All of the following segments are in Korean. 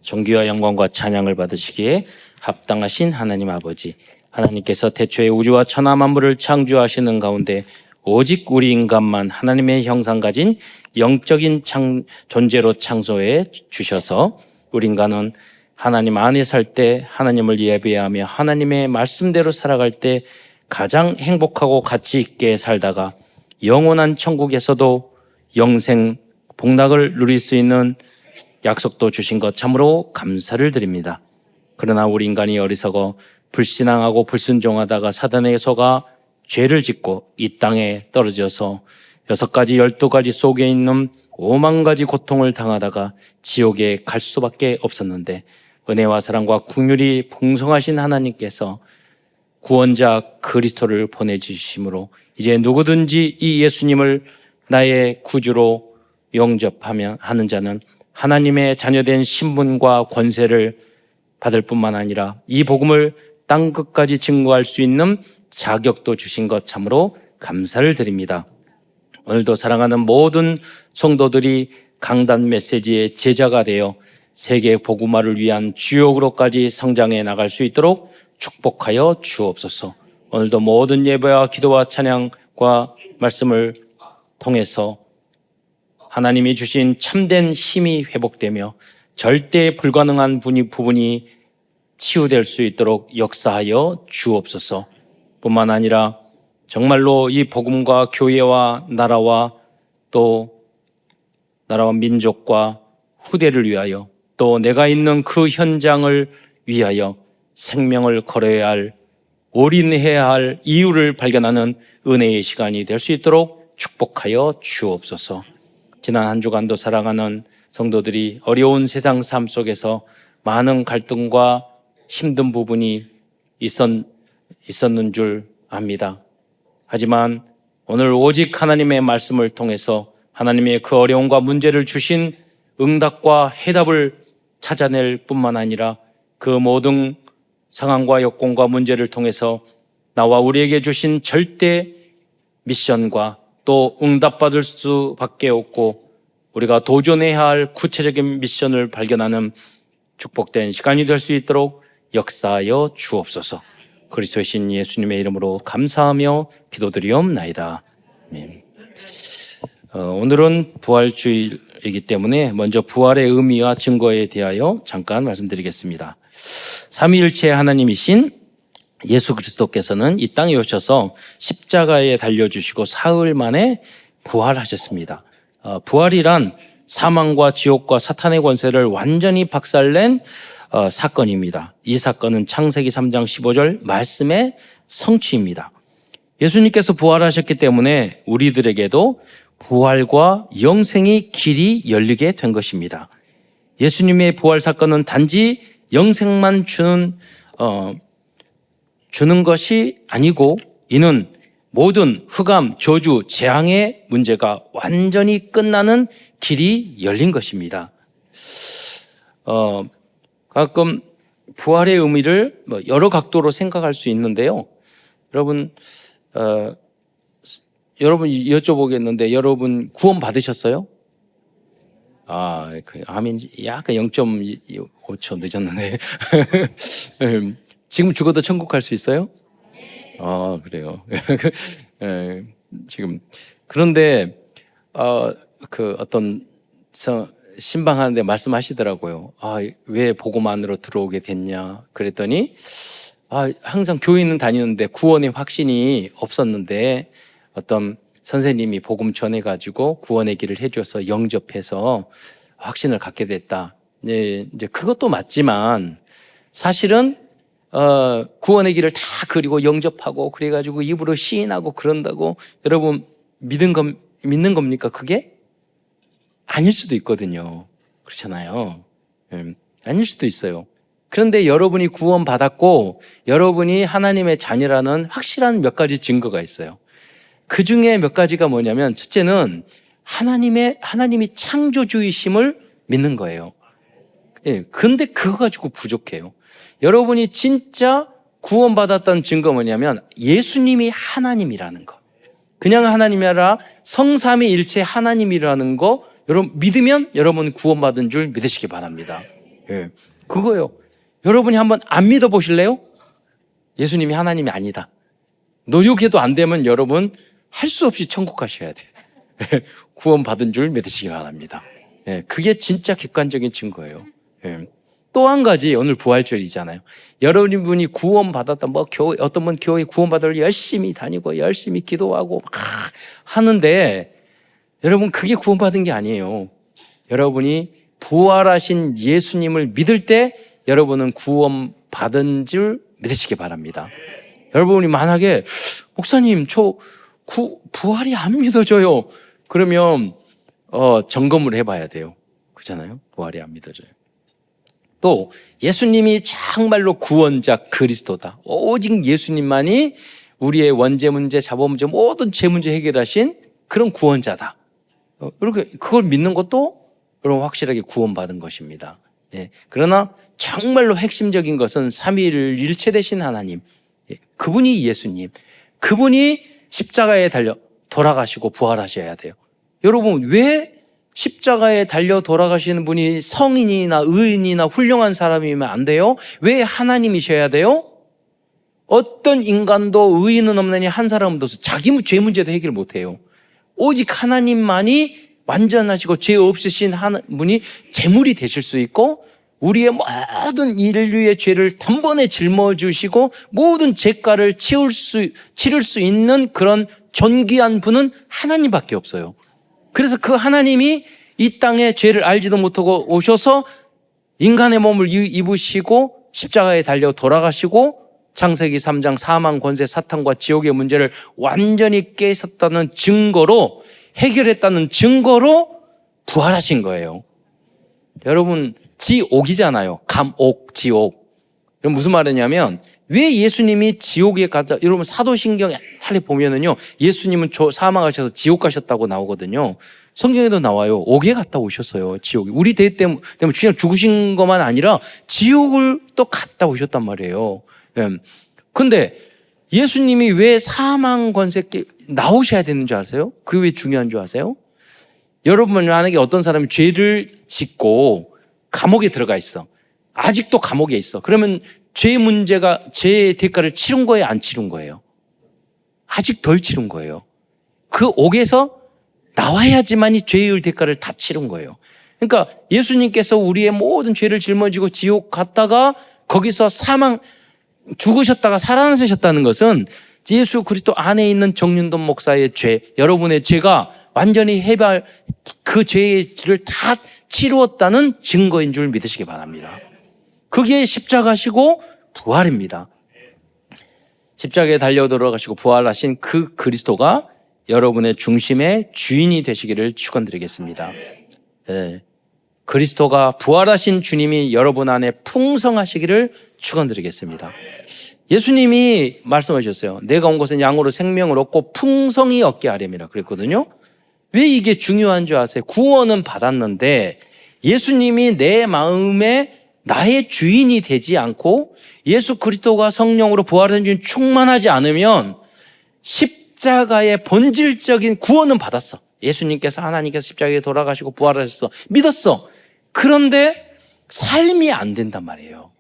존귀와 영광과 찬양을 받으시기에 합당하신 하나님 아버지, 하나님께서 태초에 우주와 천하 만물을 창조하시는 가운데 오직 우리 인간만 하나님의 형상 가진 영적인 존재로 창조해 주셔서 우리 인간은 하나님 안에 살 때 하나님을 예배하며 하나님의 말씀대로 살아갈 때 가장 행복하고 가치 있게 살다가 영원한 천국에서도 영생 복락을 누릴 수 있는 약속도 주신 것 참으로 감사를 드립니다. 그러나 우리 인간이 어리석어 불신앙하고 불순종하다가 사단에게 속아 죄를 짓고 이 땅에 떨어져서 6가지 12가지 속에 있는 5만 가지 고통을 당하다가 지옥에 갈 수밖에 없었는데 은혜와 사랑과 긍휼이 풍성하신 하나님께서 구원자 그리스도를 보내주심으로 이제 누구든지 이 예수님을 나의 구주로 영접하는 자는 하나님의 자녀된 신분과 권세를 받을 뿐만 아니라 이 복음을 땅 끝까지 증거할 수 있는 자격도 주신 것 참으로 감사를 드립니다. 오늘도 사랑하는 모든 성도들이 강단 메시지의 제자가 되어 세계 복음화를 위한 주역으로까지 성장해 나갈 수 있도록 축복하여 주옵소서. 오늘도 모든 예배와 기도와 찬양과 말씀을 통해서 하나님이 주신 참된 힘이 회복되며 절대 불가능한 부분이 치유될 수 있도록 역사하여 주옵소서. 뿐만 아니라 정말로 이 복음과 교회와 나라와 또 나라와 민족과 후대를 위하여 또 내가 있는 그 현장을 위하여 생명을 걸어야 할, 올인해야 할 이유를 발견하는 은혜의 시간이 될 수 있도록 축복하여 주옵소서. 지난 한 주간도 사랑하는 성도들이 어려운 세상 삶 속에서 많은 갈등과 힘든 부분이 있었는 줄 압니다. 하지만 오늘 오직 하나님의 말씀을 통해서 하나님의 그 어려움과 문제를 주신 응답과 해답을 찾아낼 뿐만 아니라 그 모든 상황과 여건과 문제를 통해서 나와 우리에게 주신 절대 미션과 또 응답받을 수밖에 없고 우리가 도전해야 할 구체적인 미션을 발견하는 축복된 시간이 될 수 있도록 역사하여 주옵소서. 그리스도의 신 예수님의 이름으로 감사하며 기도드리옵나이다. 아멘. 오늘은 부활주일이기 때문에 먼저 부활의 의미와 증거에 대하여 잠깐 말씀드리겠습니다. 삼위일체 하나님이신 예수 그리스도께서는 이 땅에 오셔서 십자가에 달려주시고 사흘 만에 부활하셨습니다. 부활이란 사망과 지옥과 사탄의 권세를 완전히 박살낸 사건입니다. 이 사건은 창세기 3장 15절 말씀의 성취입니다. 예수님께서 부활하셨기 때문에 우리들에게도 부활과 영생의 길이 열리게 된 것입니다. 예수님의 부활 사건은 단지 영생만 주는 것이 아니고 이는 모든 흑암, 저주, 재앙의 문제가 완전히 끝나는 길이 열린 것입니다. 가끔 부활의 의미를 여러 각도로 생각할 수 있는데요. 여러분 여쭤보겠는데 여러분 구원 받으셨어요? 아멘. 약간 0.5초 늦었는데 지금 죽어도 천국 갈 수 있어요? 그래요. 지금 그런데 어떤 신방하는데 말씀하시더라고요. 왜 복음만으로 들어오게 됐냐? 그랬더니 항상 교회는 다니는데 구원의 확신이 없었는데 어떤 선생님이 복음 전해가지고 구원의 길을 해줘서 영접해서 확신을 갖게 됐다. 이제 그것도 맞지만 사실은 구원의 길을 다 그리고 영접하고 그래가지고 입으로 시인하고 그런다고 여러분 믿는 겁니까? 그게? 아닐 수도 있거든요. 그렇잖아요. 아닐 수도 있어요. 그런데 여러분이 구원받았고 여러분이 하나님의 자녀라는 확실한 몇 가지 증거가 있어요. 그 중에 몇 가지가 뭐냐면 첫째는 하나님이 창조주이심을 믿는 거예요. 근데 그거 가지고 부족해요. 여러분이 진짜 구원받았다는 증거 뭐냐면 예수님이 하나님이라는 거. 그냥 하나님이 아니라 성삼위일체 하나님이라는 거 여러분 믿으면 여러분 구원받은 줄 믿으시기 바랍니다. 예, 그거요. 여러분이 한번 안 믿어보실래요? 예수님이 하나님이 아니다. 노력해도 안 되면 여러분 할 수 없이 천국 가셔야 돼. 구원받은 줄 믿으시기 바랍니다. 예, 그게 진짜 객관적인 증거예요. 예. 또 한 가지, 오늘 부활절이잖아요. 여러분이 구원받았다, 어떤 분 교회 구원받으려 열심히 다니고 열심히 기도하고 막 하는데 여러분 그게 구원받은 게 아니에요. 여러분이 부활하신 예수님을 믿을 때 여러분은 구원받은 줄 믿으시기 바랍니다. 여러분이 만약에 목사님 저 부활이 안 믿어져요. 그러면 점검을 해봐야 돼요. 그렇잖아요. 부활이 안 믿어져요. 또 예수님이 정말로 구원자 그리스도다. 오직 예수님만이 우리의 원죄 문제, 자본 문제, 모든 죄 문제 해결하신 그런 구원자다. 이렇게 그걸 믿는 것도 여러분 확실하게 구원받은 것입니다. 예. 그러나 정말로 핵심적인 것은 삼위일 일체 되신 하나님, 예. 그분이 예수님, 그분이 십자가에 달려 돌아가시고 부활하셔야 돼요. 여러분 왜 십자가에 달려 돌아가시는 분이 성인이나 의인이나 훌륭한 사람이면 안 돼요? 왜 하나님이셔야 돼요? 어떤 인간도 의인은 없느니 한 사람도 없어. 자기 죄 문제도 해결 못해요. 오직 하나님만이 완전하시고 죄 없으신 분이 제물이 되실 수 있고 우리의 모든 인류의 죄를 단번에 짊어주시고 모든 죄가를 치를 수 있는 그런 존귀한 분은 하나님밖에 없어요. 그래서 그 하나님이 이 땅에 죄를 알지도 못하고 오셔서 인간의 몸을 입으시고 십자가에 달려 돌아가시고 창세기 3장 사망, 권세, 사탄과 지옥의 문제를 완전히 깨셨다는 증거로, 해결했다는 증거로 부활하신 거예요. 여러분 지옥이잖아요. 감옥, 지옥. 이건 무슨 말이냐면 왜 예수님이 지옥에 갔다, 여러분 사도신경 옛날에 보면은요 예수님은 사망하셔서 지옥 가셨다고 나오거든요. 성경에도 나와요. 옥에 갔다 오셨어요. 지옥에. 우리 대회 때문에 그냥 죽으신 것만 아니라 지옥을 또 갔다 오셨단 말이에요. 근데 예수님이 왜 사망 권세께 나오셔야 되는 줄 아세요? 그게 왜 중요한 줄 아세요? 여러분 만약에 어떤 사람이 죄를 짓고 감옥에 들어가 있어. 아직도 감옥에 있어. 그러면 죄의 대가를 치른 거예요? 안 치른 거예요? 아직 덜 치른 거예요. 그 옥에서 나와야지만이 죄의 대가를 다 치른 거예요. 그러니까 예수님께서 우리의 모든 죄를 짊어지고 지옥 갔다가 거기서 죽으셨다가 살아나셨다는 것은 예수 그리스도 안에 있는 정윤돈 목사의 죄, 여러분의 죄가 완전히 그 죄를 다 치루었다는 증거인 줄 믿으시기 바랍니다. 그게 십자가시고 부활입니다. 십자가에 달려 돌아가시고 부활하신 그 그리스도가 여러분의 중심의 주인이 되시기를 축원드리겠습니다. 네. 그리스도가 부활하신 주님이 여러분 안에 풍성하시기를 축원드리겠습니다. 예수님이 말씀하셨어요. 내가 온 것은 양으로 생명을 얻고 풍성히 얻게 하렴이라 그랬거든요. 왜 이게 중요한 줄 아세요? 구원은 받았는데 예수님이 내 마음에 나의 주인이 되지 않고 예수 그리스도가 성령으로 부활한 주님 충만하지 않으면 십자가의 본질적인 구원은 받았어. 예수님께서 하나님께서 십자가에 돌아가시고 부활하셨어. 믿었어. 그런데 삶이 안 된단 말이에요.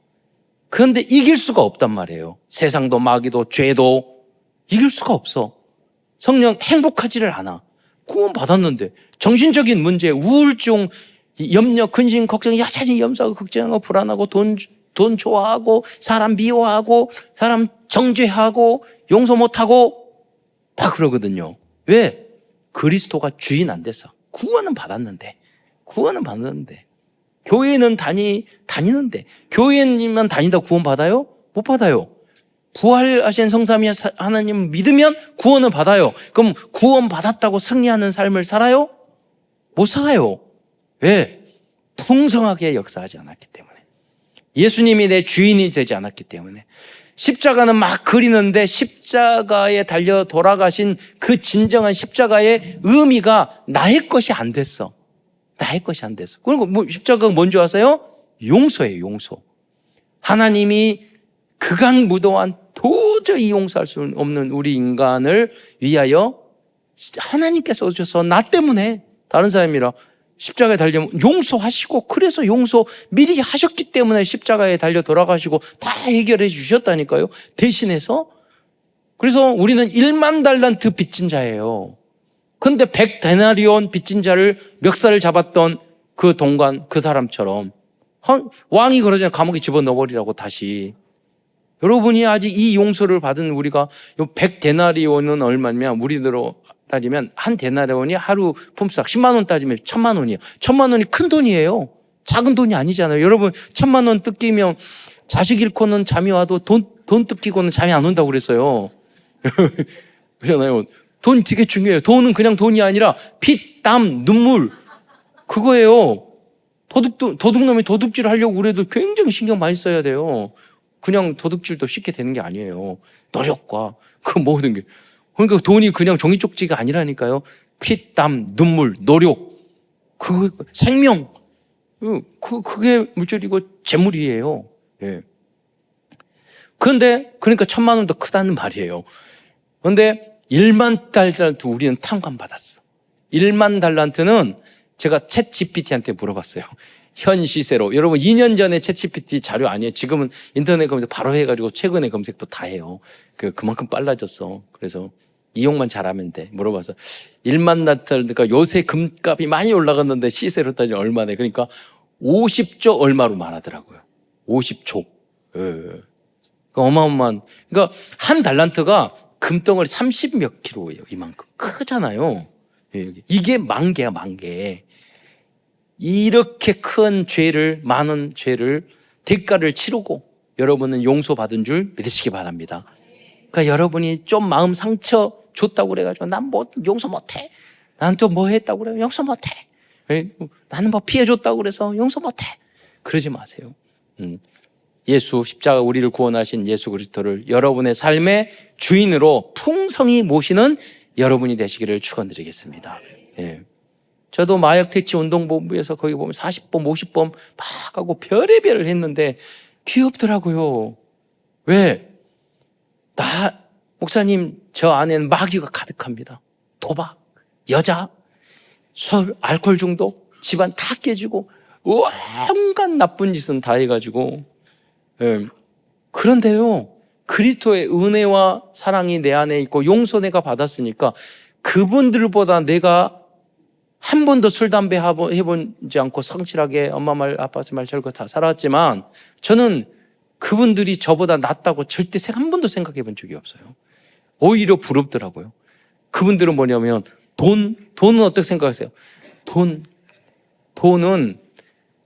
그런데 이길 수가 없단 말이에요. 세상도 마귀도 죄도 이길 수가 없어. 성령 행복하지를 않아. 구원 받았는데 정신적인 문제, 우울증, 염려, 근심, 걱정, 여전히 염소하고 걱정하고 불안하고 돈 좋아하고 사람 미워하고 사람 정죄하고 용서 못하고 다 그러거든요. 왜? 그리스도가 주인 안 돼서. 구원은 받았는데 교회는 다니는데 교회만 다니다 구원 받아요? 못 받아요. 부활하신 성삼위 하나님 믿으면 구원을 받아요. 그럼 구원 받았다고 승리하는 삶을 살아요? 못 살아요. 왜? 풍성하게 역사하지 않았기 때문에. 예수님이 내 주인이 되지 않았기 때문에. 십자가는 막 그리는데 십자가에 달려 돌아가신 그 진정한 십자가의 의미가 나의 것이 안 됐어. 나의 것이 안 됐어. 그리고 십자가가 뭔지 아세요? 용서예요, 용서. 하나님이 극악무도한 도저히 용서할 수 없는 우리 인간을 위하여 하나님께서 오셔서 나 때문에 다른 사람이라 십자가에 달려 용서하시고, 그래서 용서 미리 하셨기 때문에 십자가에 달려 돌아가시고 다 해결해 주셨다니까요. 대신해서. 그래서 우리는 1만 달란트 빚진 자예요. 그런데 100데나리온 빚진 자를 멱살을 잡았던 그 동관, 그 사람처럼 왕이 그러잖아요. 감옥에 집어넣어버리라고 다시. 여러분이 아직 이 용서를 받은 우리가 100데나리온은 얼마냐면 우리대로 따지면 한 데나리온이 하루 품삯 10만 원 따지면 1,000만 원이에요. 1,000만 원이 큰 돈이에요. 작은 돈이 아니잖아요. 여러분 1,000만 원 뜯기면 자식 잃고는 잠이 와도 돈 뜯기고는 잠이 안 온다고 그랬어요. 그러잖아요. 돈 되게 중요해요. 돈은 그냥 돈이 아니라 피, 땀, 눈물 그거예요. 도둑놈이 도둑질을 하려고 그래도 굉장히 신경 많이 써야 돼요. 그냥 도둑질도 쉽게 되는 게 아니에요. 노력과 그 모든 게. 그러니까 돈이 그냥 종이 쪽지가 아니라니까요. 피, 땀, 눈물, 노력, 그 생명, 그게 물질이고 재물이에요. 예. 그런데 그러니까 1,000만 원도 크다는 말이에요. 그런데 1만 달란트 우리는 탕감받았어. 1만 달란트는 제가 챗 GPT한테 물어봤어요. 현 시세로. 여러분 2년 전에 챗 GPT 자료 아니에요. 지금은 인터넷 검색 바로 해가지고 최근에 검색도 다 해요. 그만큼 빨라졌어. 그래서 이용만 잘하면 돼. 물어봐서 1만 달란트, 그러니까 요새 금값이 많이 올라갔는데 시세로 따지면 얼마네. 그러니까 50조 얼마로 말하더라고요. 50조. 그러니까 어마어마한. 그러니까 한 달란트가 금덩어리 30 몇 킬로예요. 이만큼. 크잖아요. 이게 만 개야, 만 개. 이렇게 큰 죄를, 많은 죄를, 대가를 치르고 여러분은 용서받은 줄 믿으시기 바랍니다. 그러니까 여러분이 좀 마음 상처 줬다고 그래가지고 난 뭐 용서 못해. 나는 또 뭐 했다고 그래. 용서 못해. 나는 뭐 피해줬다고 그래서 용서 못해. 그러지 마세요. 예수 십자가 우리를 구원하신 예수 그리스도를 여러분의 삶의 주인으로 풍성히 모시는 여러분이 되시기를 축원드리겠습니다. 예. 저도 마약 퇴치 운동본부에서 거기 보면 40번, 50번 막 하고 별의별을 했는데 귀엽더라고요. 왜? 목사님, 저 안에는 마귀가 가득합니다. 도박, 여자, 술, 알코올 중독, 집안 다 깨지고 온갖 나쁜 짓은 다 해가지고. 예. 그런데요, 그리스도의 은혜와 사랑이 내 안에 있고 용서 내가 받았으니까 그분들보다 내가 한 번도 술, 담배 해보지 않고 성실하게 엄마 말, 아빠 말 절거 다 살았지만 저는 그분들이 저보다 낫다고 절대 한 번도 생각해 본 적이 없어요. 오히려 부럽더라고요. 그분들은 뭐냐면 돈은 어떻게 생각하세요?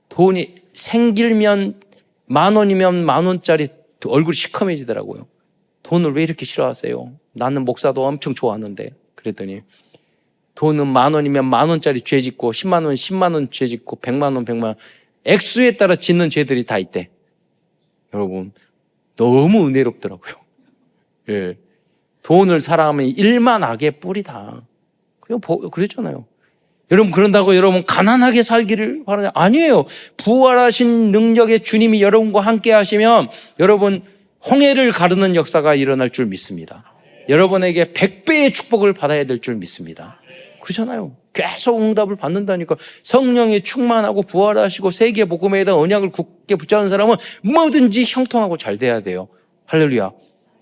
돈이 생길면 10,000원이면 10,000원짜리 얼굴이 시커매지더라고요. 돈을 왜 이렇게 싫어하세요? 나는 목사도 엄청 좋아하는데. 그랬더니 돈은 10,000원이면 10,000원짜리 죄 짓고 10만 원, 10만 원 죄 짓고 100만 원, 100만 원 액수에 따라 짓는 죄들이 다 있대. 여러분 너무 은혜롭더라고요. 예. 돈을 사랑하면 1만 악의 뿌리다. 그냥 그랬잖아요. 여러분 그런다고 여러분 가난하게 살기를 바라냐? 아니에요. 부활하신 능력의 주님이 여러분과 함께 하시면 여러분 홍해를 가르는 역사가 일어날 줄 믿습니다. 여러분에게 100배의 축복을 받아야 될 줄 믿습니다. 그렇잖아요. 계속 응답을 받는다니까. 성령이 충만하고 부활하시고 세계 복음에다 언약을 굳게 붙잡는 사람은 뭐든지 형통하고 잘 돼야 돼요. 할렐루야.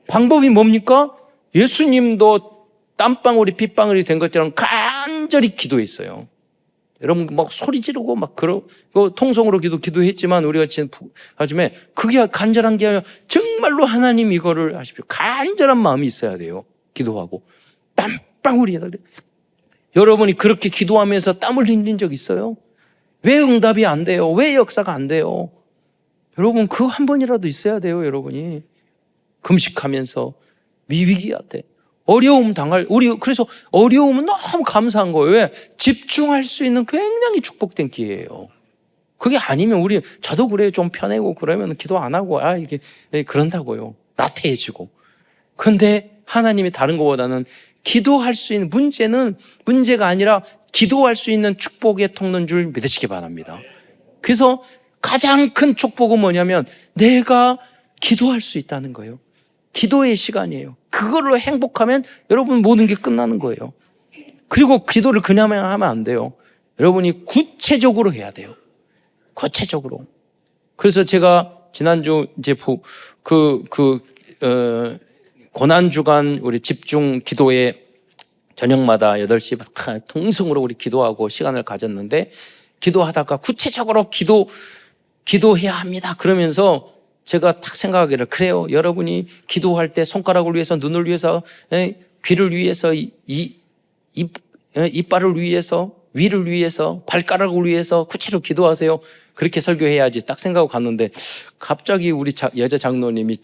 방법이 뭡니까? 예수님도 땀방울이 핏방울이 된 것처럼 간절히 기도했어요. 여러분 막 소리 지르고 막 통성으로 기도했지만 우리가 하지만 그게 간절한 게 아니라 정말로 하나님 이거를 하십시오. 간절한 마음이 있어야 돼요. 기도하고 땀방울이. 여러분이 그렇게 기도하면서 땀을 흘린 적 있어요? 왜 응답이 안 돼요? 왜 역사가 안 돼요? 여러분 그 한 번이라도 있어야 돼요. 여러분이 금식하면서 위기한테 어려움 당할 그래서 어려움은 너무 감사한 거예요. 왜? 집중할 수 있는 굉장히 축복된 기회예요. 그게 아니면 저도 그래요. 좀 편하고 그러면 기도 안 하고 이게 그런다고요. 나태해지고. 그런데 하나님이 다른 것보다는 기도할 수 있는 문제가 아니라 기도할 수 있는 축복의 통로인 줄 믿으시기 바랍니다. 그래서 가장 큰 축복은 뭐냐면 내가 기도할 수 있다는 거예요. 기도의 시간이에요. 그걸로 행복하면 여러분 모든 게 끝나는 거예요. 그리고 기도를 그냥 하면 안 돼요. 여러분이 구체적으로 해야 돼요. 구체적으로. 그래서 제가 지난주 이제 고난주간 우리 집중 기도에 저녁마다 8시 통성으로 우리 기도하고 시간을 가졌는데, 기도하다가 구체적으로 기도해야 합니다. 그러면서 제가 딱 생각하기를, 그래요. 여러분이 기도할 때 손가락을 위해서, 눈을 위해서, 귀를 위해서, 이빨을 위해서, 위를 위해서, 발가락을 위해서 구체로 기도하세요. 그렇게 설교해야지 딱 생각하고 갔는데, 갑자기 우리 여자 장로님이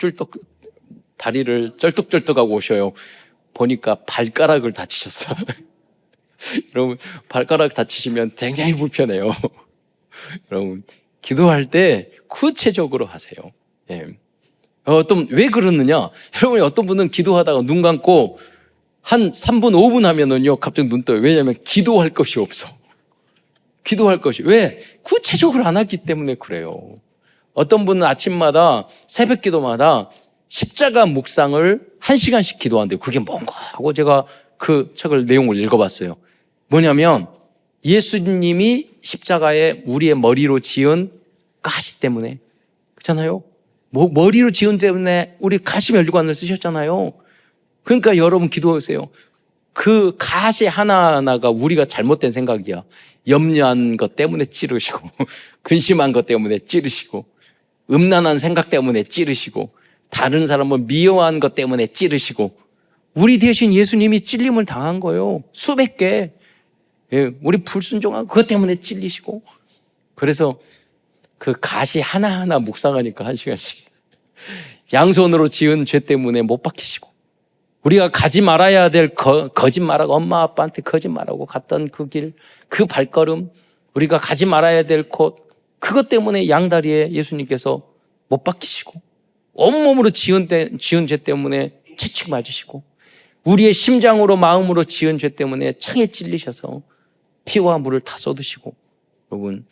다리를 쩔뚝쩔뚝하고 오셔요. 보니까 발가락을 다치셨어요. 여러분, 발가락 다치시면 굉장히 불편해요. 여러분, 기도할 때 구체적으로 하세요. 예. 왜 그러느냐? 여러분이 어떤 분은 기도하다가 눈 감고 한 3분, 5분 하면은요, 갑자기 눈 떠요. 왜냐하면 기도할 것이 없어. 왜? 구체적으로 안 하기 때문에 그래요. 어떤 분은 아침마다, 새벽 기도마다 십자가 묵상을 1시간씩 기도하는데, 그게 뭔가 하고 제가 그 책을 내용을 읽어봤어요. 뭐냐면 예수님이 십자가에 우리의 머리로 지은 가시 때문에, 그렇잖아요. 머리로 지은 때문에 우리 가시 면류관을 쓰셨잖아요. 그러니까 여러분 기도하세요. 그 가시 하나하나가 우리가 잘못된 생각이야. 염려한 것 때문에 찌르시고, 근심한 것 때문에 찌르시고, 음란한 생각 때문에 찌르시고, 다른 사람을 미워한 것 때문에 찌르시고, 우리 대신 예수님이 찔림을 당한 거예요. 수백 개. 예, 우리 불순종한 그것 때문에 찔리시고. 그래서 그 가시 하나하나 묵상하니까 1시간씩. 양손으로 지은 죄 때문에 못 박히시고, 우리가 가지 말아야 될 거짓말하고, 엄마 아빠한테 거짓말하고 갔던 그 길, 그 발걸음, 우리가 가지 말아야 될 곳, 그것 때문에 양다리에 예수님께서 못 박히시고, 온몸으로 지은 죄 때문에 채찍 맞으시고, 우리의 심장으로 마음으로 지은 죄 때문에 창에 찔리셔서 피와 물을 다 쏟으시고. 여러분,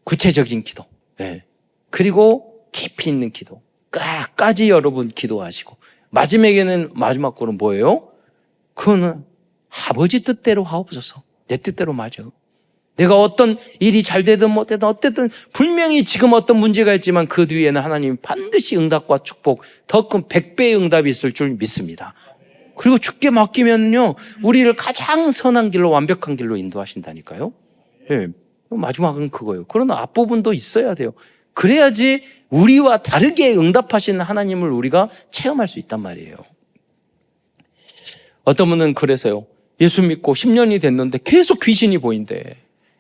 구체적인 기도, 네. 그리고 깊이 있는 기도 끝까지 여러분 기도하시고, 마지막 거는 뭐예요? 그거는 아버지 뜻대로 하옵소서. 내 뜻대로 맞아. 내가 어떤 일이 잘 되든 못 되든 어쨌든 분명히 지금 어떤 문제가 있지만 그 뒤에는 하나님이 반드시 응답과 축복, 더 큰 100배의 응답이 있을 줄 믿습니다. 그리고 주께 맡기면요, 우리를 가장 선한 길로, 완벽한 길로 인도하신다니까요. 예, 마지막은 그거예요. 그러나 앞부분도 있어야 돼요. 그래야지 우리와 다르게 응답하시는 하나님을 우리가 체험할 수 있단 말이에요. 어떤 분은 그래서요, 예수 믿고 10년이 됐는데 계속 귀신이 보인대.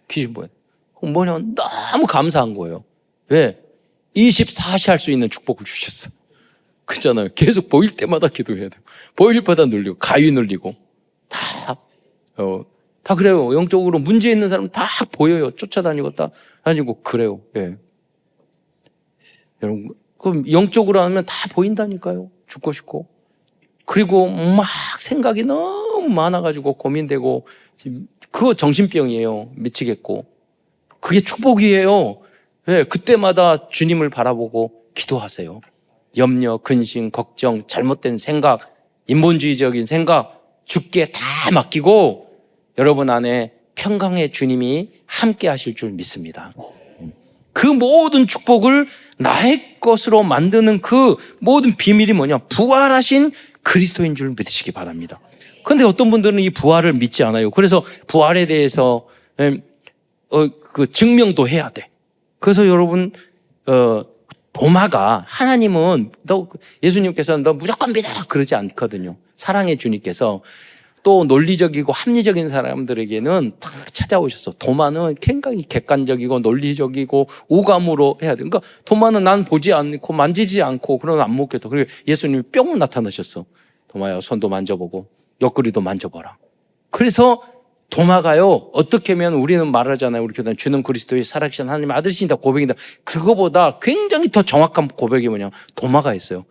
귀신 보여. 뭐냐, 너무 감사한 거예요. 왜? 24시 할 수 있는 축복을 주셨어. 그렇잖아요. 계속 보일 때마다 기도해야 돼요. 보일 때마다 눌리고, 가위 눌리고, 다 그래요. 영적으로 문제 있는 사람 다 보여요. 쫓아다니고 다니고 그래요. 예. 여러분, 그럼 영적으로 하면 다 보인다니까요. 죽고 싶고. 그리고 막 생각이 너무 많아가지고 고민되고, 그거 정신병이에요. 미치겠고. 그게 축복이에요. 예, 그때마다 주님을 바라보고 기도하세요. 염려, 근심, 걱정, 잘못된 생각, 인본주의적인 생각 주께 다 맡기고 여러분 안에 평강의 주님이 함께 하실 줄 믿습니다. 그 모든 축복을 나의 것으로 만드는 그 모든 비밀이 뭐냐? 부활하신 그리스도인 줄 믿으시기 바랍니다. 그런데 어떤 분들은 이 부활을 믿지 않아요. 그래서 부활에 대해서 그 증명도 해야 돼. 그래서 여러분, 도마가, 하나님은 예수님께서는 너 무조건 믿어라 그러지 않거든요. 사랑의 주님께서 또 논리적이고 합리적인 사람들에게는 다 찾아오셨어. 도마는 굉장히 객관적이고 논리적이고 오감으로 해야 돼. 그러니까 도마는 난 보지 않고 만지지 않고 그러면 안 먹겠다. 그리고 예수님이 뿅 나타나셨어. 도마야, 손도 만져보고 옆구리도 만져보라. 그래서 도마가요, 어떻게 하면 우리는 말하잖아요. 우리 교단은 주는 그리스도의 살아계신 하나님의 아들이신다 고백인다. 그거보다 굉장히 더 정확한 고백이 뭐냐? 도마가 있어요.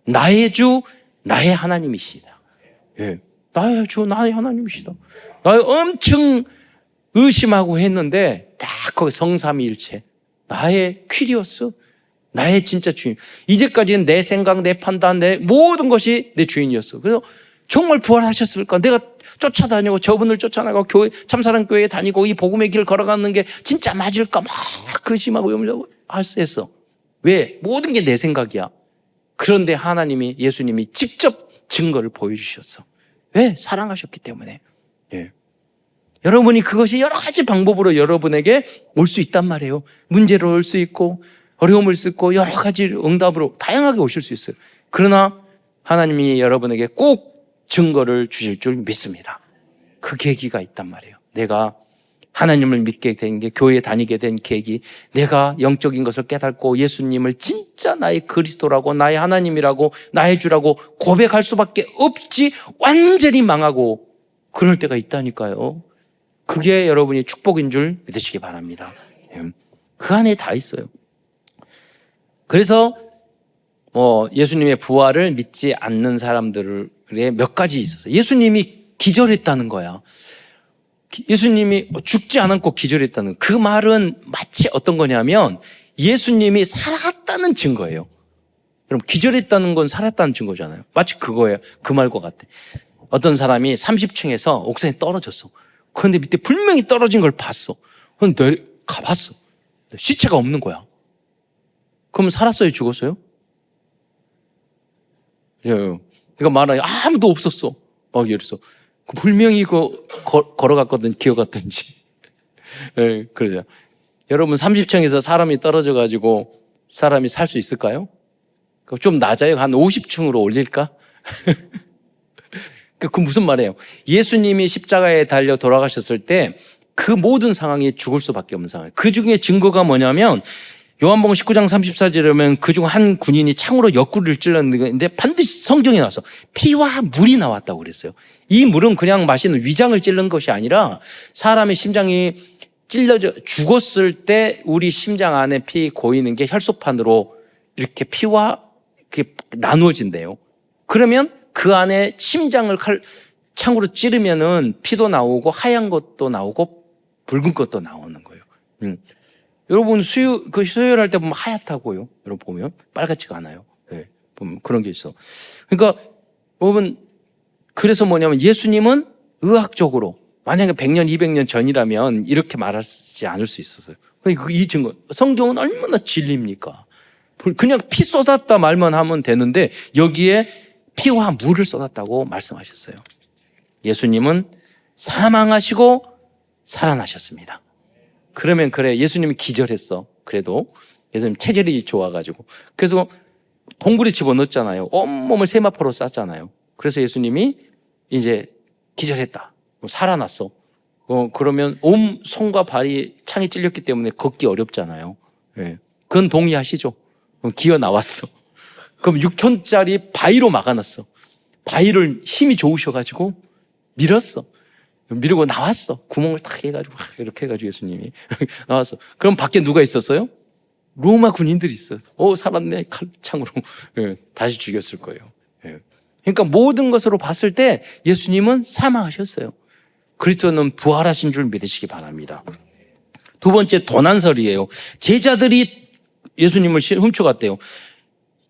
나의 주, 나의 하나님이시다. 예. 나의 주, 나의 하나님이시다. 나의 엄청 의심하고 했는데 딱 거기 성삼위일체. 나의 퀴리오스, 나의 진짜 주인. 이제까지는 내 생각, 내 판단, 내 모든 것이 내 주인이었어. 그래서 정말 부활하셨을까? 내가 쫓아다니고 저분을 쫓아나가고 교회, 참사랑교회에 다니고 이 복음의 길 걸어가는 게 진짜 맞을까? 막 의심하고 했어. 왜? 모든 게 내 생각이야. 그런데 하나님이, 예수님이 직접 증거를 보여주셨어. 왜? 사랑하셨기 때문에. 예. 여러분이 그것이 여러 가지 방법으로 여러분에게 올 수 있단 말이에요. 문제로 올 수 있고 어려움을 수 있고 여러 가지 응답으로 다양하게 오실 수 있어요. 그러나 하나님이 여러분에게 꼭 증거를 주실 줄 믿습니다. 그 계기가 있단 말이에요. 내가 하나님을 믿게 된 게, 교회에 다니게 된 계기, 내가 영적인 것을 깨닫고 예수님을 진짜 나의 그리스도라고, 나의 하나님이라고, 나의 주라고 고백할 수밖에 없지, 완전히 망하고 그럴 때가 있다니까요. 그게 여러분이 축복인 줄 믿으시기 바랍니다. 그 안에 다 있어요. 그래서 예수님의 부활을 믿지 않는 사람들의 몇 가지 있었어요. 예수님이 기절했다는 거야. 예수님이 죽지 않았고 기절했다는 그 말은 마치 어떤 거냐면 예수님이 살았다는 증거예요. 여러분, 기절했다는 건 살았다는 증거잖아요. 마치 그거예요. 그 말과 같아. 어떤 사람이 30층에서 옥상에 떨어졌어. 그런데 밑에 분명히 떨어진 걸 봤어. 그런데 가봤어. 시체가 없는 거야. 그러면 살았어요? 죽었어요? 그러니까 말하기 아무도 없었어. 막 이래서 분명히 걸어갔거든, 기어갔든지. 네, 그러죠. 여러분 30층에서 사람이 떨어져가지고 사람이 살 수 있을까요? 좀 낮아요. 한 50층으로 올릴까? 그 무슨 말이에요? 예수님이 십자가에 달려 돌아가셨을 때 그 모든 상황이 죽을 수밖에 없는 상황이에요. 그 중에 증거가 뭐냐면 요한복음 19장 34절에 보면 그중 한 군인이 창으로 옆구리를 찔렀는데 반드시 성경에 나와서 피와 물이 나왔다고 그랬어요. 이 물은 그냥 마시는 위장을 찔른 것이 아니라 사람의 심장이 찔려져 죽었을 때 우리 심장 안에 피 고이는 게 혈소판으로 이렇게 피와 이렇게 나누어진대요. 그러면 그 안에 심장을 창으로 찌르면은 피도 나오고 하얀 것도 나오고 붉은 것도 나오는 거예요. 여러분 수혈할 때 보면 하얗다고요. 여러분 보면 빨갛지가 않아요. 네, 보면 그런 게 있어. 그러니까 여러분 그래서 뭐냐면 예수님은 의학적으로 만약에 100년, 200년 전이라면 이렇게 말하지 않을 수 있었어요. 이 증거 성경은 얼마나 진리입니까? 그냥 피 쏟았다 말만 하면 되는데 여기에 피와 물을 쏟았다고 말씀하셨어요. 예수님은 사망하시고 살아나셨습니다. 그러면 그래, 예수님이 기절했어. 그래도 예수님 체질이 좋아가지고 그래서 동굴에 집어넣었잖아요. 온몸을 세마포로 쌌잖아요. 그래서 예수님이 이제 기절했다, 살아났어. 그러면 온 손과 발이 창에 찔렸기 때문에 걷기 어렵잖아요. 네. 그건 동의하시죠? 그럼 기어 나왔어. 그럼 6톤짜리 바위로 막아놨어. 바위를 힘이 좋으셔가지고 밀었어. 밀고 나왔어. 구멍을 탁 해가지고 이렇게 해가지고 예수님이 나왔어. 그럼 밖에 누가 있었어요? 로마 군인들이 있었어. 살았네. 칼창으로. 예, 다시 죽였을 거예요. 예. 그러니까 모든 것으로 봤을 때 예수님은 사망하셨어요. 그리스도는 부활하신 줄 믿으시기 바랍니다. 두 번째, 도난설이에요. 제자들이 예수님을 훔쳐갔대요.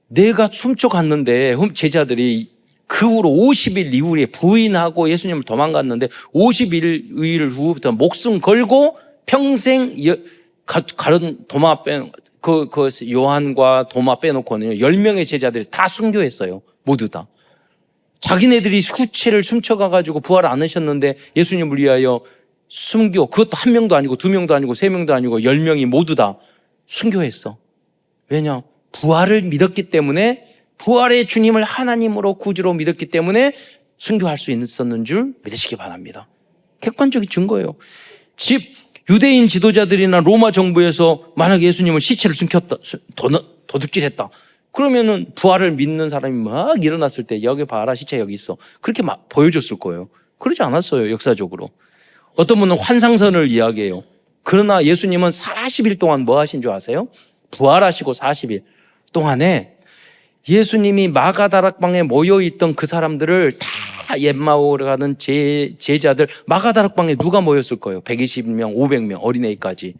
내가 훔쳐갔는데 제자들이 그 후로 50일 이후에 부인하고 예수님을 도망갔는데 50일 후부터 목숨 걸고 평생 가른 도마 요한과 도마 빼놓고는 10명의 제자들이 다 순교했어요. 모두 다. 자기네들이 후체를 훔쳐가가지고 부활 안 하셨는데 예수님을 위하여 순교, 그것도 1명도 아니고 2명도 아니고 3명도 아니고 10명이 모두 다 순교했어. 왜냐? 부활을 믿었기 때문에, 부활의 주님을 하나님으로 구주로 믿었기 때문에 순교할 수 있었는 줄 믿으시기 바랍니다. 객관적인 증거예요. 유대인 지도자들이나 로마 정부에서 만약에 예수님을 시체를 숨겼다, 도둑질했다, 그러면은 부활을 믿는 사람이 막 일어났을 때 여기 봐라, 시체 여기 있어, 그렇게 막 보여줬을 거예요. 그러지 않았어요. 역사적으로. 어떤 분은 환상선을 이야기해요. 그러나 예수님은 40일 동안 뭐 하신 줄 아세요? 부활하시고 40일 동안에 예수님이 마가다락방에 모여있던 그 사람들을 다 엠마오로 가는 제자들, 마가다락방에 누가 모였을 거예요? 120명, 500명, 어린애까지.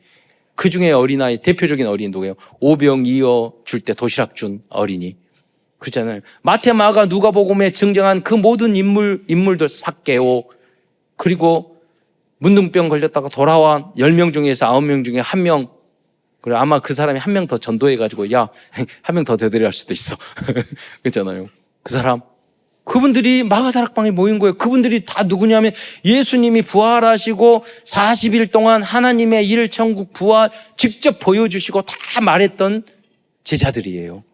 그 중에 어린아이, 대표적인 어린이 누구예요? 오병이어 줄 때 도시락 준 어린이. 그렇잖아요. 마태, 마가, 누가복음에 증정한 그 모든 인물들, 삭개오, 그리고 문둥병 걸렸다가 돌아와 10명 중에서 9명 중에 1명, 그래 아마 그 사람이 1명 더 전도해가지고 야, 1명 더 되돌릴 수도 있어. 그렇잖아요. 그 사람, 그분들이 마가다락방에 모인 거예요. 그분들이 다 누구냐면 예수님이 부활하시고 40일 동안 하나님의 일, 천국, 부활 직접 보여주시고 다 말했던 제자들이에요.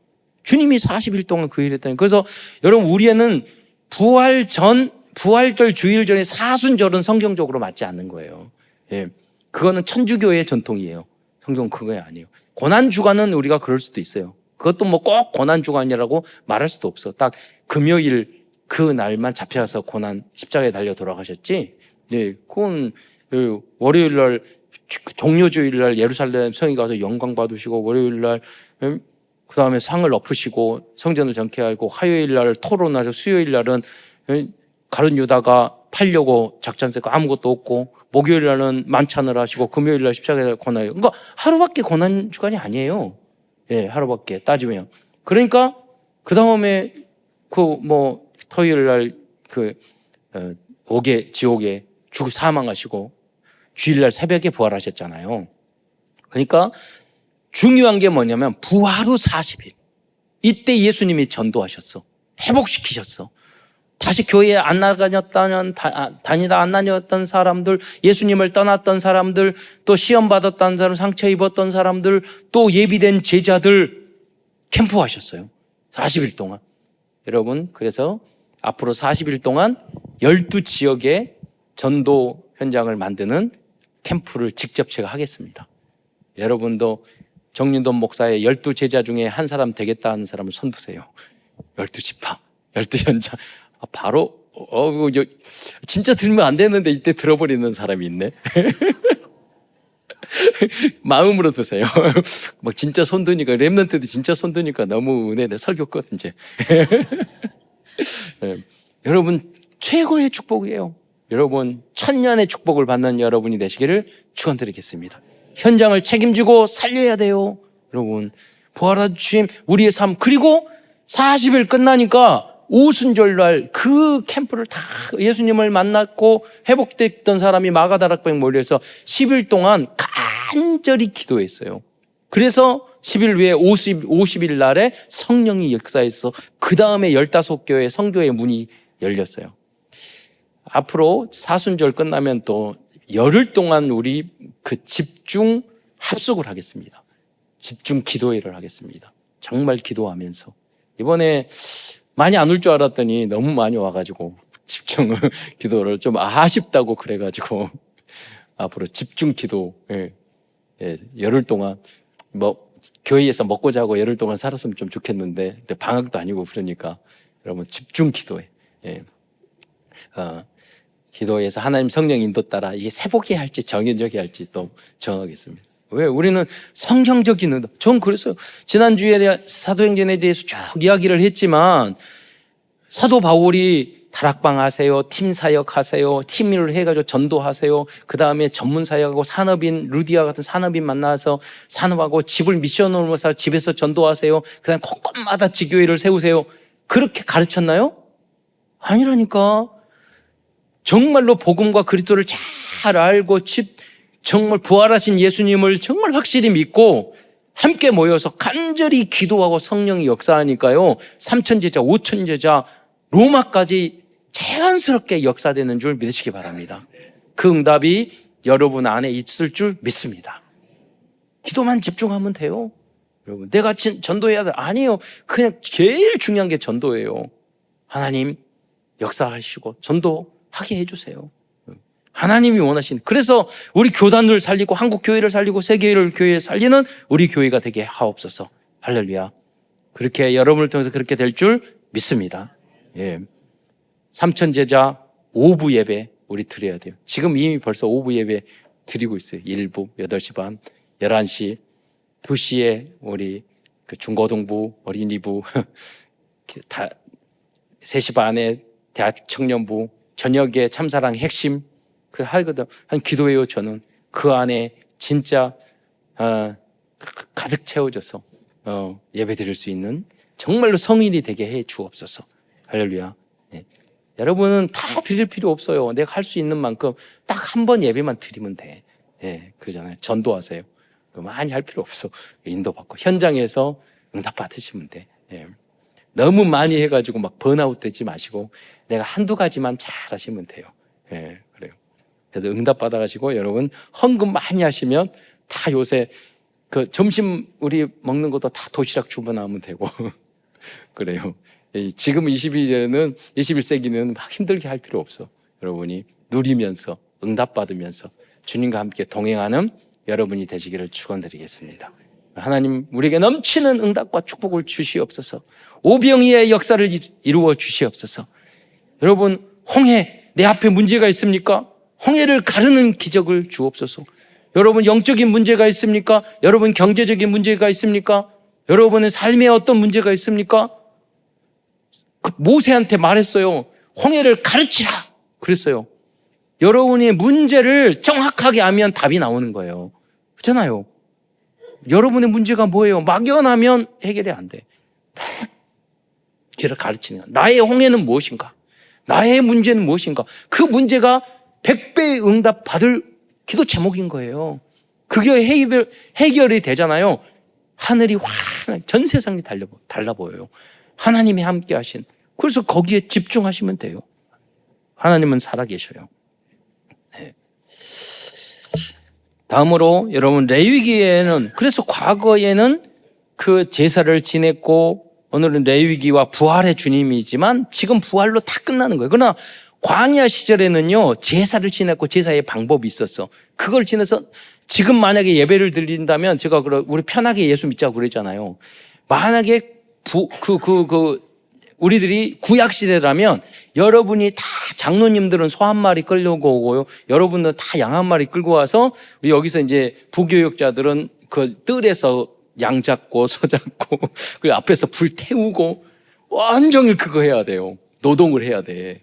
주님이 40일 동안 그 일을 했다니. 그래서 여러분, 우리에는 부활절 주일 전에 사순절은 성경적으로 맞지 않는 거예요. 예, 그거는 천주교의 전통이에요. 성경은 그거 아니에요. 고난주간은 우리가 그럴 수도 있어요. 그것도 뭐 꼭 고난주간이라고 말할 수도 없어. 딱 금요일 그 날만 잡혀서 고난 십자가에 달려 돌아가셨지. 네, 그건 월요일 날 종료주일 날 예루살렘 성에 가서 영광 받으시고, 월요일 날 그 다음에 상을 엎으시고 성전을 정케하고, 화요일 날 토론하시고, 수요일 날은 가룟 유다가 팔려고 작전 세고 아무것도 없고, 목요일 날은 만찬을 하시고, 금요일 날 십자가에 고난해요. 그러니까 하루밖에 고난 주간이 아니에요. 예, 하루밖에 따지면. 그러니까 그 다음에 토요일 날 지옥에 사망하시고, 주일날 새벽에 부활하셨잖아요. 그러니까 중요한 게 뭐냐면 부활 후 40일. 이때 예수님이 전도하셨어. 회복시키셨어. 다시 교회에 안 다니다 안 다녔던 사람들, 예수님을 떠났던 사람들, 또 시험 받았던 사람, 상처 입었던 사람들, 또 예비된 제자들 캠프하셨어요. 40일 동안. 여러분, 그래서 앞으로 40일 동안 12지역의 전도 현장을 만드는 캠프를 직접 제가 하겠습니다. 여러분도 정윤돈 목사의 12제자 중에 한 사람 되겠다 하는 사람을 손드세요. 12지파, 12현장. 바로 진짜 들면 안 되는데 이때 들어버리는 사람이 있네. 마음으로 드세요. 막 진짜 손드니까, 렘넌트도 진짜 손드니까 너무 은혜네. 설교 끝 이제. 네. 여러분, 최고의 축복이에요. 여러분, 천년의 축복을 받는 여러분이 되시기를 축원드리겠습니다. 현장을 책임지고 살려야 돼요. 여러분, 부활한 주님 우리의 삶. 그리고 40일 끝나니까 오순절날 그 캠프를 다 예수님을 만났고 회복됐던 사람이 마가다락방에 몰려서 10일 동안 간절히 기도했어요. 그래서 10일 후에 50일 날에 성령이 역사해서 그 다음에 15교회 성교의 문이 열렸어요. 앞으로 사순절 끝나면 또 열흘 동안 우리 그 집중 합숙을 하겠습니다. 집중 기도회를 하겠습니다. 정말 기도하면서. 이번에 많이 안 올 줄 알았더니 너무 많이 와가지고 집중 기도를 좀 아쉽다고 그래가지고 앞으로 집중 기도, 열흘 동안 교회에서 먹고 자고 열흘 동안 살았으면 좀 좋겠는데, 근데 방학도 아니고 그러니까 여러분 집중 기도회. 기도해서 하나님 성령 인도 따라 이게 세복이 할지 정연적이 할지 또 정하겠습니다. 왜? 우리는 성경적인 의도. 전 그래서 지난주에 사도행전에 대해서 쭉 이야기를 했지만, 사도 바울이 다락방 하세요, 팀 사역 하세요, 팀을 해가지고 전도하세요, 그 다음에 전문 사역하고 산업인, 루디아 같은 산업인 만나서 산업하고, 집을 미션으로 사 집에서 전도하세요, 그 다음에 곳곳마다 지교회를 세우세요. 그렇게 가르쳤나요? 아니라니까. 정말로 복음과 그리스도를 잘 알고 정말 부활하신 예수님을 정말 확실히 믿고 함께 모여서 간절히 기도하고 성령이 역사하니까요, 3,000제자, 5,000제자, 로마까지 자연스럽게 역사되는 줄 믿으시기 바랍니다. 그 응답이 여러분 안에 있을 줄 믿습니다. 기도만 집중하면 돼요. 여러분, 내가 전도해야 돼. 아니에요. 그냥 제일 중요한 게 전도예요. 하나님 역사하시고 전도하게 해주세요. 하나님이 원하신. 그래서 우리 교단을 살리고 한국 교회를 살리고 세계 교회를 살리는 우리 교회가 되게 하옵소서. 할렐루야. 그렇게 여러분을 통해서 그렇게 될 줄 믿습니다. 예. 3,000제자 5부 예배 우리 드려야 돼요. 지금 이미 벌써 5부 예배 드리고 있어요. 1부 8시 반, 11시, 2시에 우리 그 중고등부, 어린이부, 다 3시 반에 대학 청년부, 저녁에 참사랑 핵심 그 하거든. 한 기도해요. 저는 그 안에 진짜 가득 채워져서 예배 드릴 수 있는 정말로 성인이 되게 해 주옵소서. 할렐루야. 예. 여러분은 다 드릴 필요 없어요. 내가 할 수 있는 만큼 딱 한 번 예배만 드리면 돼. 예, 그러잖아요. 전도하세요. 많이 할 필요 없어. 인도받고 현장에서 응답 받으시면 돼. 예. 너무 많이 해가지고 막 번아웃 되지 마시고 내가 한두 가지만 잘 하시면 돼요. 예, 그래요. 그래서 응답 받아가시고 여러분 헌금 많이 하시면 다 요새 그 점심 우리 먹는 것도 다 도시락 주문하면 되고 그래요. 지금 21세기는 막 힘들게 할 필요 없어. 여러분이 누리면서 응답 받으면서 주님과 함께 동행하는 여러분이 되시기를 축원드리겠습니다. 하나님 우리에게 넘치는 응답과 축복을 주시옵소서. 오병이의 역사를 이루어 주시옵소서. 여러분 홍해 내 앞에 문제가 있습니까? 홍해를 가르는 기적을 주옵소서. 여러분 영적인 문제가 있습니까? 여러분 경제적인 문제가 있습니까? 여러분의 삶에 어떤 문제가 있습니까? 그 모세한테 말했어요. 홍해를 가르치라 그랬어요. 여러분의 문제를 정확하게 알면 답이 나오는 거예요. 그렇잖아요. 여러분의 문제가 뭐예요? 막연하면 해결이 안 돼. 길을 가르치는 거야. 나의 홍해는 무엇인가? 나의 문제는 무엇인가? 그 문제가 100배의 응답 받을 기도 제목인 거예요. 그게 해결이 되잖아요. 하늘이 환한 전 세상이 달라 보여요. 하나님이 함께 하신. 그래서 거기에 집중하시면 돼요. 하나님은 살아계셔요. 네. 다음으로 여러분 레위기에는 그래서 과거에는 그 제사를 지냈고 오늘은 레위기와 부활의 주님이지만 지금 부활로 다 끝나는 거예요. 그러나 광야 시절에는요 제사를 지냈고 제사의 방법이 있었어. 그걸 지내서 지금 만약에 예배를 드린다면 제가 우리 편하게 예수 믿자고 그랬잖아요. 만약에 우리들이 구약 시대라면 여러분이 다 장로님들은 소 한 마리 끌려고 오고요. 여러분들 다 양 한 마리 끌고 와서 우리 여기서 이제 부교육자들은 그 뜰에서 양 잡고 소 잡고 그 앞에서 불 태우고 온종일 그거 해야 돼요. 노동을 해야 돼.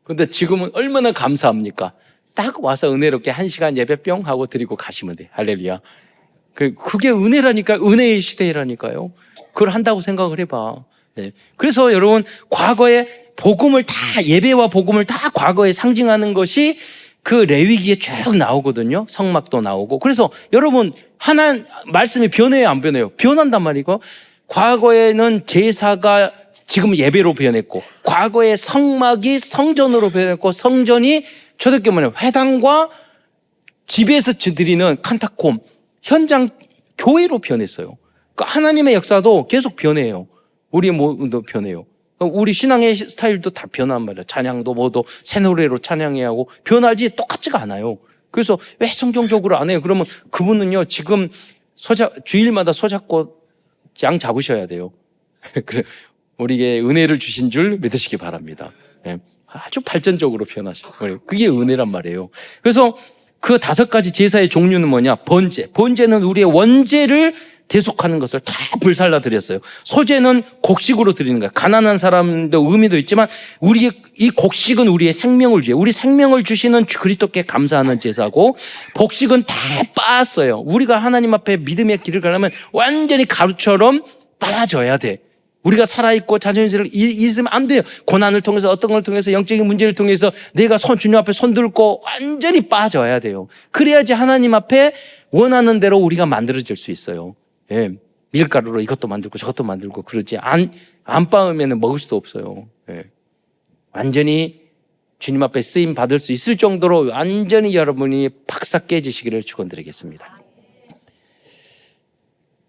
근데 지금은 얼마나 감사합니까? 딱 와서 은혜롭게 1시간 예배 뿅 하고 드리고 가시면 돼. 할렐루야. 그게 은혜라니까, 은혜의 시대라니까요. 그걸 한다고 생각을 해봐. 네. 그래서 여러분, 과거에 복음을 다, 예배와 복음을 다 과거에 상징하는 것이 그 레위기에 쭉 나오거든요. 성막도 나오고. 그래서 여러분, 말씀이 변해요, 안 변해요? 변한단 말이고, 과거에는 제사가 지금 예배로 변했고, 과거에 성막이 성전으로 변했고, 성전이 초대교회 뭐냐, 회당과 집에서 드리는 칸타콤, 현장 교회로 변했어요. 그러니까 하나님의 역사도 계속 변해요. 우리의 모두 변해요. 우리 신앙의 스타일도 다 변한 말이야. 찬양도 뭐도 새 노래로 찬양해야 하고 변하지 똑같지가 않아요. 그래서 왜 성경적으로 안 해요? 그러면 그분은요 지금 주일마다 소잡고 양 잡으셔야 돼요. 그래 우리에게 은혜를 주신 줄 믿으시기 바랍니다. 아주 발전적으로 변하시고 그게 은혜란 말이에요. 그래서 그 5가지 제사의 종류는 뭐냐? 번제는 우리의 원죄를 대속하는 것을 다 불살라 드렸어요. 소제는 곡식으로 드리는 거예요. 가난한 사람도 의미도 있지만 우리의 이 곡식은 우리의 생명을 주요. 우리 생명을 주시는 그리스도께 감사하는 제사고, 곡식은 다 빻았어요. 우리가 하나님 앞에 믿음의 길을 가려면 완전히 가루처럼 빻아져야 돼. 우리가 살아있고 자존심을 있으면 안 돼요. 고난을 통해서 어떤 걸 통해서 영적인 문제를 통해서 내가 주님 앞에 손 들고 완전히 빠져야 돼요. 그래야지 하나님 앞에 원하는 대로 우리가 만들어질 수 있어요. 예, 밀가루로 이것도 만들고 저것도 만들고 그러지 안 빻으면 먹을 수도 없어요. 예. 완전히 주님 앞에 쓰임 받을 수 있을 정도로 완전히 여러분이 박사 깨지시기를 축원드리겠습니다.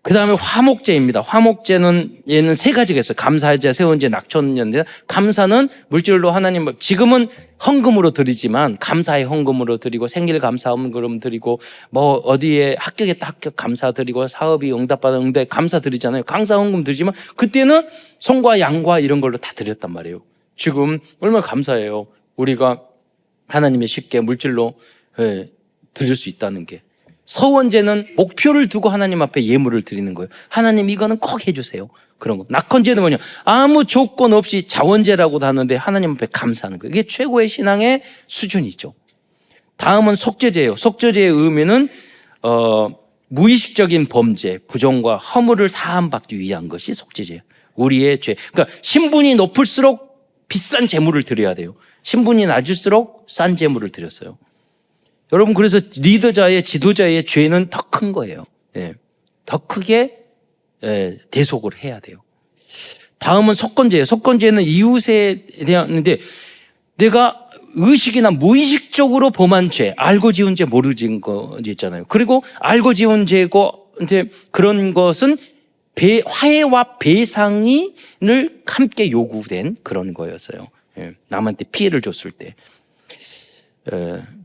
그 다음에 화목제입니다. 화목제는 얘는 3가지가 있어요. 감사제, 세원제, 낙천제인데, 감사는 물질로 하나님, 지금은 헌금으로 드리지만 감사의 헌금으로 드리고 생일 감사 헌금 드리고 뭐 어디에 합격했다 합격 감사 드리고 사업이 응답받아 응답 감사 드리잖아요. 감사 헌금 드리지만 그때는 송과 양과 이런 걸로 다 드렸단 말이에요. 지금 얼마나 감사해요. 우리가 하나님의 쉽게 물질로 드릴 수 있다는 게. 서원제는 목표를 두고 하나님 앞에 예물을 드리는 거예요. 하나님 이거는 꼭 해주세요. 그런 거. 낙헌제는 뭐냐? 아무 조건 없이 자원제라고도 하는데 하나님 앞에 감사하는 거예요. 이게 최고의 신앙의 수준이죠. 다음은 속죄제예요. 속죄제의 의미는 무의식적인 범죄, 부정과 허물을 사함받기 위한 것이 속죄제예요. 우리의 죄. 그러니까 신분이 높을수록 비싼 재물을 드려야 돼요. 신분이 낮을수록 싼 재물을 드렸어요. 여러분, 그래서 리더자의, 지도자의 죄는 더 큰 거예요. 예. 더 크게 대속을 해야 돼요. 다음은 속건죄예요. 속건죄는 이웃에 대한데, 내가 의식이나 무의식적으로 범한 죄, 알고 지은 죄, 모르고 지은 거 있잖아요. 그리고 알고 지은 죄고, 그런 것은 화해와 배상을 함께 요구된 그런 거였어요. 남한테 피해를 줬을 때.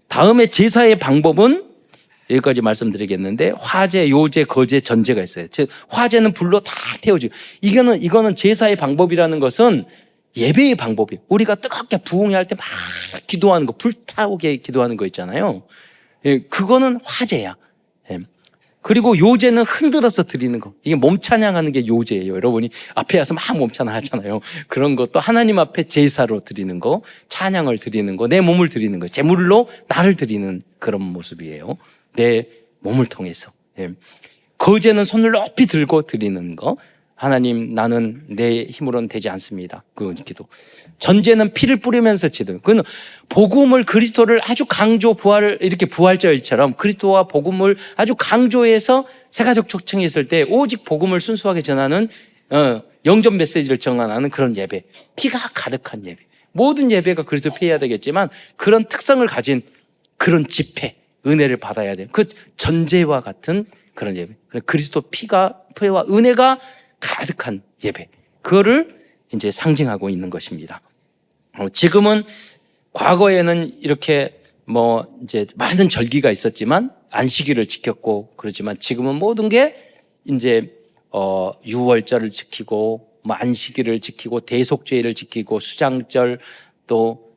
다음에 제사의 방법은 여기까지 말씀드리겠는데, 화제, 요제, 거제, 전제가 있어요. 화제는 불로 다 태워지고, 이거는 제사의 방법이라는 것은 예배의 방법이에요. 우리가 뜨겁게 부흥회 할 때 막 기도하는 거, 불타오게 기도하는 거 있잖아요. 그거는 화제야. 그리고 요제는 흔들어서 드리는 거. 이게 몸 찬양하는 게 요제예요. 여러분이 앞에 와서 막 몸 찬양하잖아요. 그런 것도 하나님 앞에 제사로 드리는 거, 찬양을 드리는 거, 내 몸을 드리는 거, 제물로 나를 드리는 그런 모습이에요. 내 몸을 통해서. 거제는 손을 높이 들고 드리는 거. 하나님, 나는 내 힘으로는 되지 않습니다. 그 기도. 전제는 피를 뿌리면서 지도. 그건 복음을, 그리스도를 아주 이렇게 부활절처럼 그리스도와 복음을 아주 강조해서 새가족 초청했을 때 오직 복음을 순수하게 전하는 영접 메시지를 전하는 그런 예배. 피가 가득한 예배. 모든 예배가 그리스도 피해야 되겠지만 그런 특성을 가진 그런 집회, 은혜를 받아야 돼요. 그 전제와 같은 그런 예배. 그리스도 피와 은혜가 가득한 예배. 그거를 이제 상징하고 있는 것입니다. 지금은, 과거에는 이렇게 이제 많은 절기가 있었지만 안식일을 지켰고 그러지만 지금은 모든 게 이제 유월절을 지키고 안식일을 지키고 대속죄를 지키고 수장절 또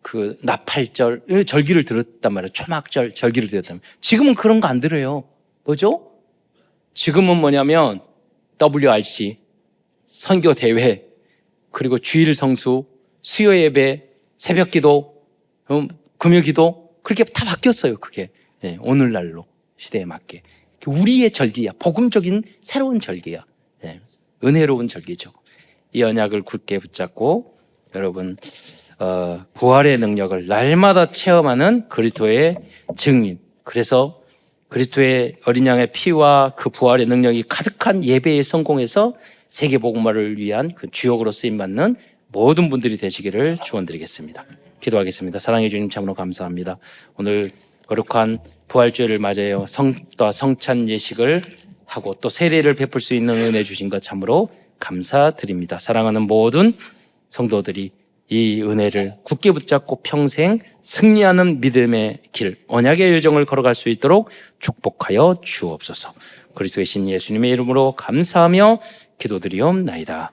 그 나팔절 절기를 들었단 말이에요. 초막절 절기를 들었단 말이에요. 지금은 그런 거 안 들어요. 뭐죠? 지금은 뭐냐면 WRC, 선교 대회, 그리고 주일 성수, 수요 예배, 새벽 기도, 금요 기도, 그렇게 다 바뀌었어요. 그게 오늘날로 시대에 맞게 우리의 절기야. 복음적인 새로운 절기야. 은혜로운 절기죠. 이 언약을 굳게 붙잡고 여러분 부활의 능력을 날마다 체험하는 그리스도의 증인. 그래서 그리스도의 어린 양의 피와 그 부활의 능력이 가득한 예배에 성공해서 세계 복음화를 위한 그 주역으로 쓰임 받는 모든 분들이 되시기를 축원드리겠습니다. 기도하겠습니다. 사랑해 주님, 참으로 감사합니다. 오늘 거룩한 부활주일을 맞이하여 성도와 성찬 예식을 하고 또 세례를 베풀 수 있는 은혜 주신 것 참으로 감사드립니다. 사랑하는 모든 성도들이 이 은혜를 굳게 붙잡고 평생 승리하는 믿음의 길, 언약의 여정을 걸어갈 수 있도록 축복하여 주옵소서. 그리스도의 신 예수님의 이름으로 감사하며 기도드리옵나이다.